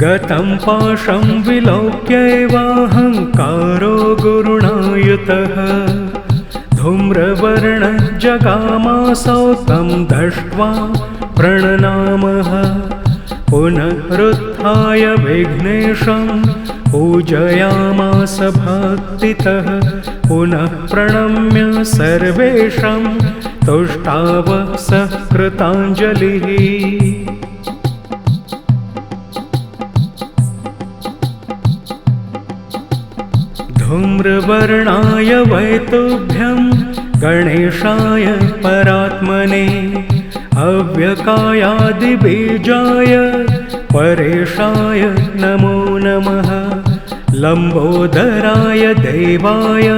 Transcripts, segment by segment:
गतं पाशं विलोक्यैवाहङ्कारो गुरुणा युतः धूम्रवर्णजगामासौ तं दृष्ट्वा प्रणनामः पुनरुत्थाय विघ्नेशं पूजयामास भक्तितः पुनः प्रणम्य सर्वेषां तुष्टाव सः कृताञ्जलिः। धूम्रवर्णाय वैतुभ्यं गणेशाय परात्मने अव्यकायादिबीजाय परेशाय नमो नमः। लम्बोदराय देवाय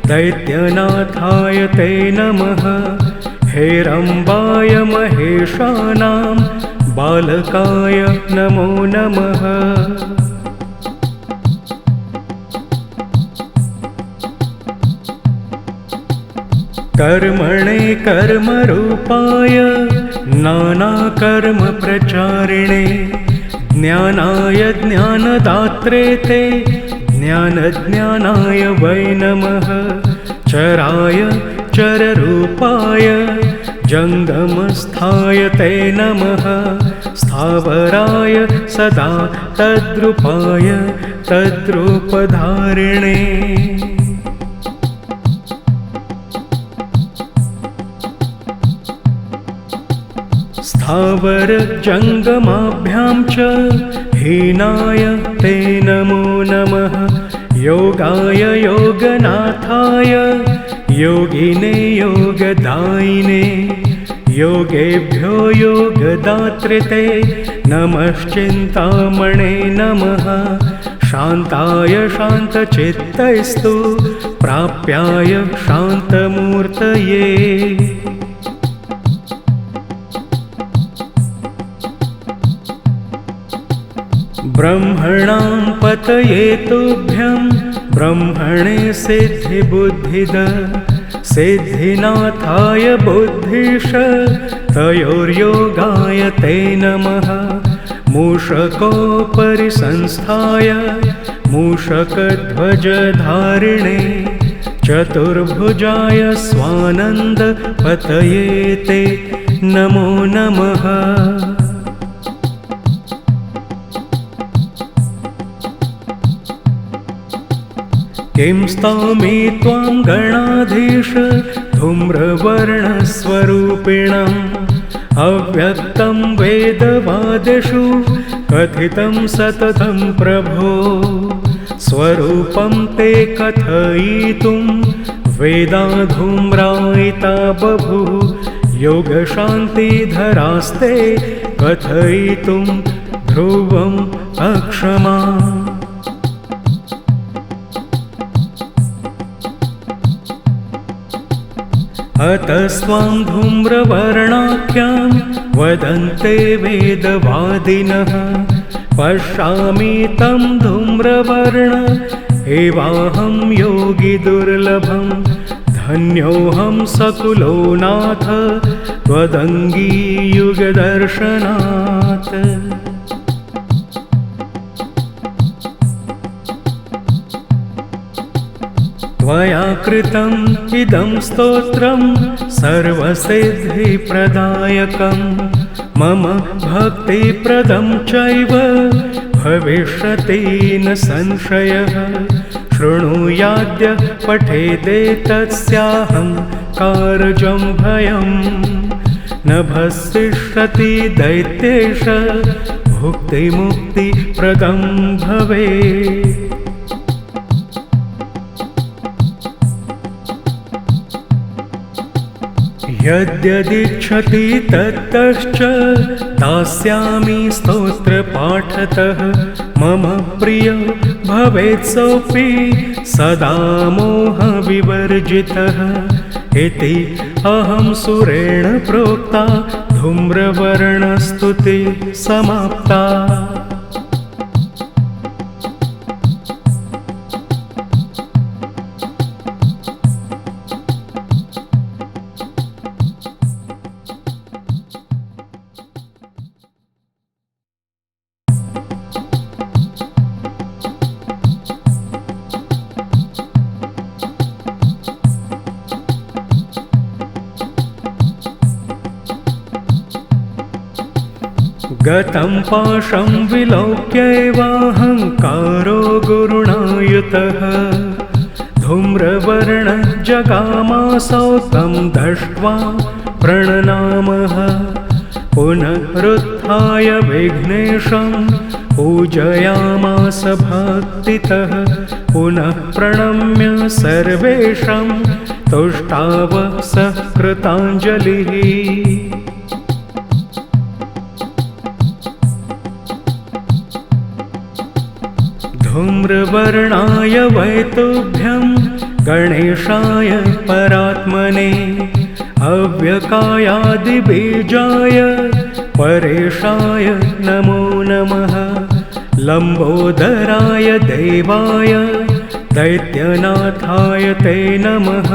दैत्यनाथाय ते नमः। हेरम्बाय महेशानां बालकाय नमो नमः। कर्मणे कर्मरूपाय नानाकर्मप्रचारिणे ज्ञानाय ज्ञानदात्रे ते ज्ञानज्ञानाय वै नमः। चराय चररूपाय जङ्गमस्थाय ते नमः। स्थावराय सदा तद्रूपाय तद्रूपधारिणे स्थावर जंगमाभ्यां च हीनाय ते नमो नमः। योगाय योगनाथाय योगिने योगदायिने योगेभ्यो योगदात्रे ते नमश्चिन्तामणे नमः। शान्ताय शान्तचित्तैस्तु प्राप्याय शान्तमूर्तये ब्रह्मणां पतये तुभ्यं ब्रह्मणे सिद्धिबुद्धिद सिद्धिनाथाय बुद्धिश तयोर्योगाय ते नमः। मूषकोपरि संस्थाय मूषकध्वजधारिणे चतुर्भुजाय स्वानन्द पतये ते नमो नमः। किं स्तौमि त्वां गणाधीश धूम्रवर्णस्वरूपिणम् अव्यक्तं वेदवादिषु कथितं सततं प्रभो। स्वरूपं ते कथयितुं वेदा धूम्रायिता बभूव। योगशान्तिधरास्ते कथयितुं ध्रुवम् अक्षमा। अतस्त्वां धूम्रवर्णाख्यां वदन्ते वेदवादिनः। पश्यामि तं धूम्रवर्ण एवाहं योगी दुर्लभं। धन्योऽहं सकुलो नाथ त्वदङ्गीयुगदर्शनात्। त्वया कृतम् इदं स्तोत्रं सर्वसिद्धिप्रदायकं। मम भक्तिप्रदं चैव भविष्यति न संशयः। शृणुयाद्य पठेदेतस्याहं कारजं भयं। न भस्मिष्यति दैत्येश भुक्तिमुक्तिप्रदं भवेत्। यद्यदिच्छति तत्तश्च दास्यामि स्तोत्रपाठतः। मम प्रिय भवेत्सोऽपि सदा मोहविवर्जितः। इति अहं सुरेण प्रोक्ता धूम्रवर्णस्तुतिः समाप्ता। गतं पाशं विलोक्यैवाहङ्कारो गुरुणायुतः धूम्रवर्णजगामासौ तं दष्ट्वा प्रणनामः पुनरुत्थाय विघ्नेशं पूजयामास भक्तितः पुनः प्रणम्य सर्वेषां तुष्टाव सकृताञ्जलिः धूम्रवर्णाय वैतुभ्यं गणेशाय परात्मने अव्यकायादिबीजाय परेशाय नमो नमः लम्बोदराय देवाय दैत्यनाथाय ते नमः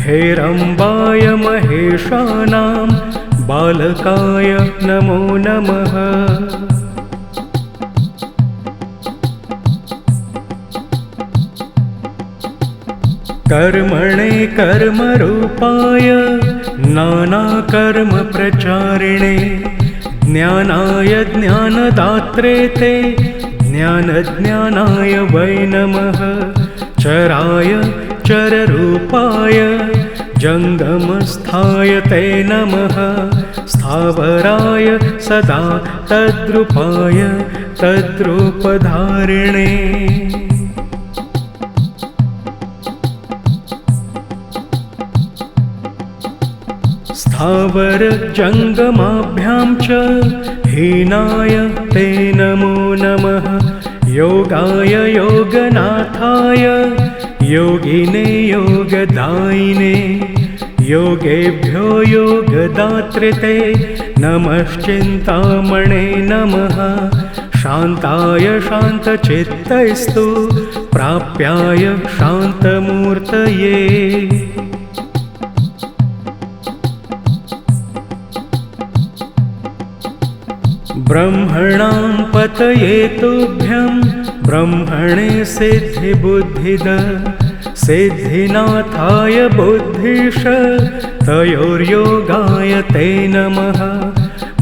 हेरम्बाय महेशानां बालकाय नमो नमः कर्मणे कर्मरूपाय नानाकर्मप्रचारिणे ज्ञानाय ज्ञानदात्रे ते ज्ञानज्ञानाय वै नमः चराय चररूपाय जङ्गमस्थाय ते नमः स्थावराय सदा तद्रूपाय तद्रूपधारिणे स्थावर जङ्गमाभ्यां च हीनाय ते नमो नमः योगाय योगनाथाय योगिने योगदायिने योगेभ्यो योगदात्रे ते नमश्चिन्तामणे नमः शान्ताय शान्तचित्तैस्तु प्राप्याय शान्तमूर्तये ब्रह्मणां पतये तुभ्यं ब्रह्मणे सिद्धिबुद्धिद सिद्धिनाथाय बुद्धिश तयोर्योगाय ते नमः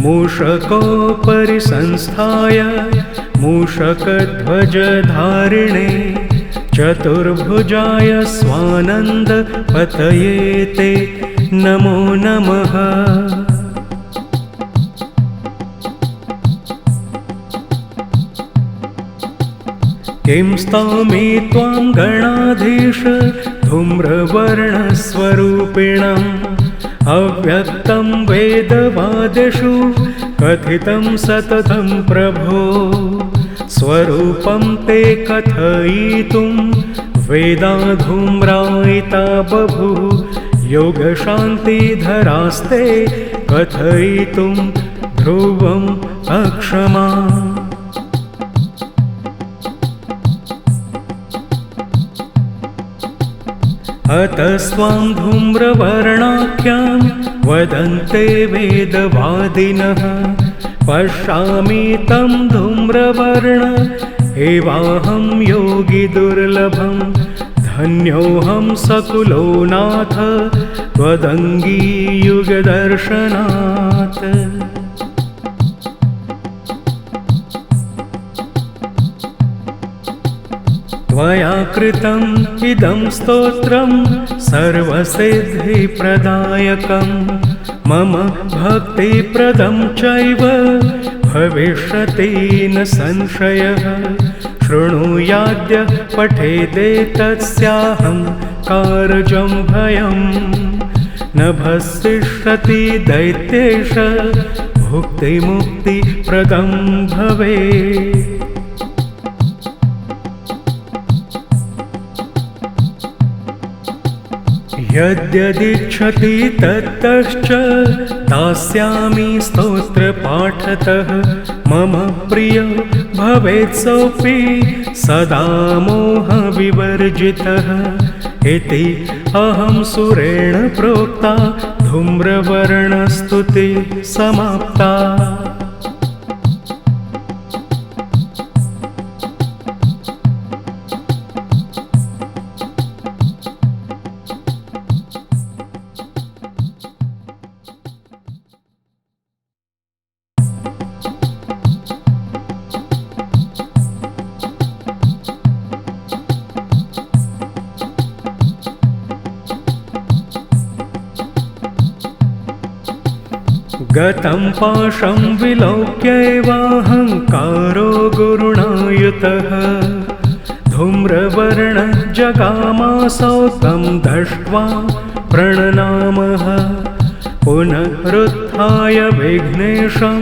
मूषकोपरि संस्थाय मूषकध्वजधारिणे चतुर्भुजाय स्वानन्द पतये ते नमो नमः किं स्तौमि त्वां गणाधीश धूम्रवर्णस्वरूपिणम् अव्यक्तं वेदवादिषु कथितं सततं प्रभो स्वरूपं ते कथयितुं वेदा धूम्रायिता बभूव योगशान्तिधरास्ते कथयितुं ध्रुवम् अक्षमा अतस्त्वां धूम्रवर्णाख्यां वदन्ते वेदवादिनः पश्यामि तं धूम्रवर्ण एवाहं योगी दुर्लभं धन्योऽहं सकुलो नाथ त्वदङ्गीयुगदर्शनात् त्वया कृतम् इदं स्तोत्रं सर्वसिद्धिप्रदायकं मम भक्तिप्रदं चैव भविष्यति न संशयः शृणुयाद्य पठेदेतस्याहं कारजं भयं न भस्तिष्यति दैत्येश भुक्तिमुक्तिप्रदं भवेत् यद्यदिच्छति तत्तश्च दास्यामि स्तोत्रपाठतः मम प्रिय भवेत्सोऽपि सदा मोहविवर्जितः इति अहं सुरेण प्रोक्ता धूम्रवर्णस्तुतिः समाप्ता। गतं पाशं विलोक्यैवाहङ्कारो गुरुणायुतः धूम्रवर्णजगामासौ तं दृष्ट्वा प्रणनामः पुनरुत्थाय विघ्नेशं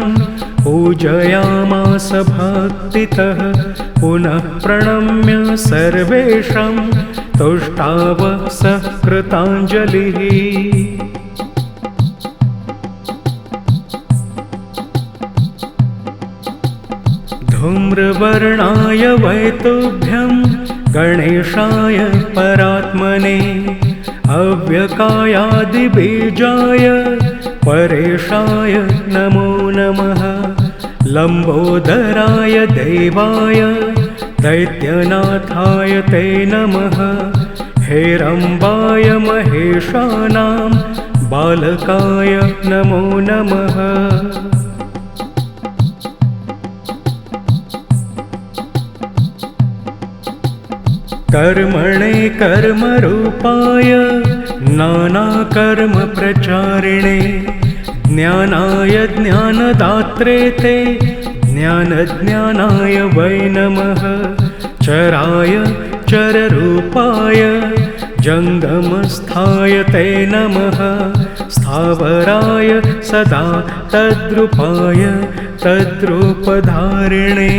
पूजयामास भक्तितः पुनः प्रणम्य सर्वेषां तुष्टाव सः कृताञ्जलिः। धूम्रवर्णाय वैतुभ्यं गणेशाय परात्मने अव्यकायादिबीजाय परेशाय नमो नमः। लम्बोदराय देवाय दैत्यनाथाय ते नमः। हेरम्बाय महेशानां बालकाय नमो नमः। कर्मणे कर्मरूपाय नानाकर्मप्रचारिणे ज्ञानाय ज्ञानदात्रे ते ज्ञानज्ञानाय वै नमः। चराय चररूपाय जङ्गमस्थाय ते नमः। स्थावराय सदा तद्रूपाय तद्रूपधारिणे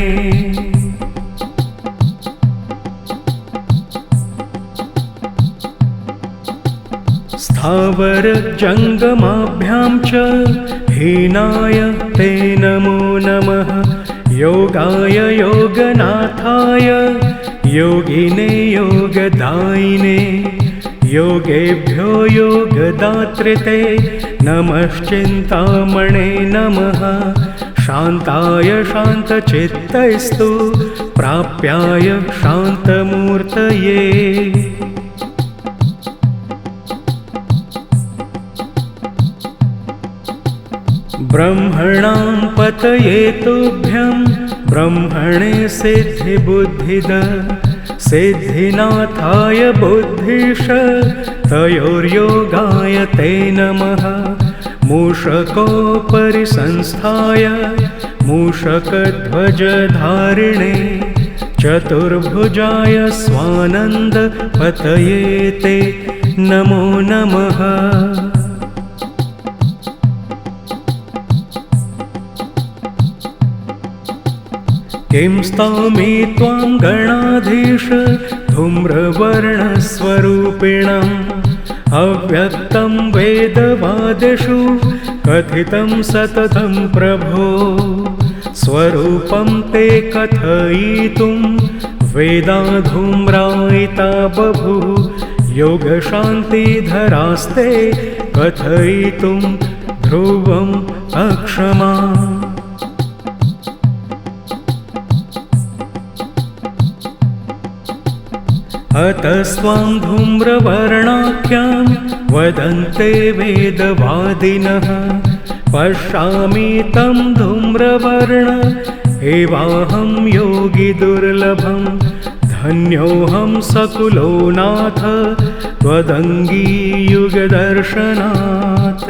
स्थावर जङ्गमाभ्यां च हीनाय ते नमो नमः। योगाय योगनाथाय योगिने योगदायिने योगेभ्यो योगदात्रे ते नमश्चिन्तामणे नमः। शान्ताय शान्तचित्तैस्तु प्राप्याय शान्तमूर्तये ब्रह्मणां पतये तुभ्यं ब्रह्मणे सिद्धिबुद्धिद सिद्धिनाथाय बुद्धिश तयोर्योगाय ते नमः। मूषकोपरि संस्थाय मूषकध्वजधारिणे चतुर्भुजाय स्वानन्द पतये ते नमो नमः। किं स्तौमि त्वां गणाधीश धूम्रवर्णस्वरूपिणम् अव्यक्तं वेदवादिषु कथितं सततं प्रभो। स्वरूपं ते कथयितुं वेदा धूम्रायिता बभूव। योगशान्तिधरास्ते कथयितुं ध्रुवम् अक्षमा। अतस्त्वां धूम्रवर्णाख्यां वदन्ते वेदवादिनः। पश्यामि तं धूम्रवर्ण एवाहं योगी दुर्लभं। धन्योऽहं सकुलो नाथ त्वदङ्गीयुगदर्शनात्।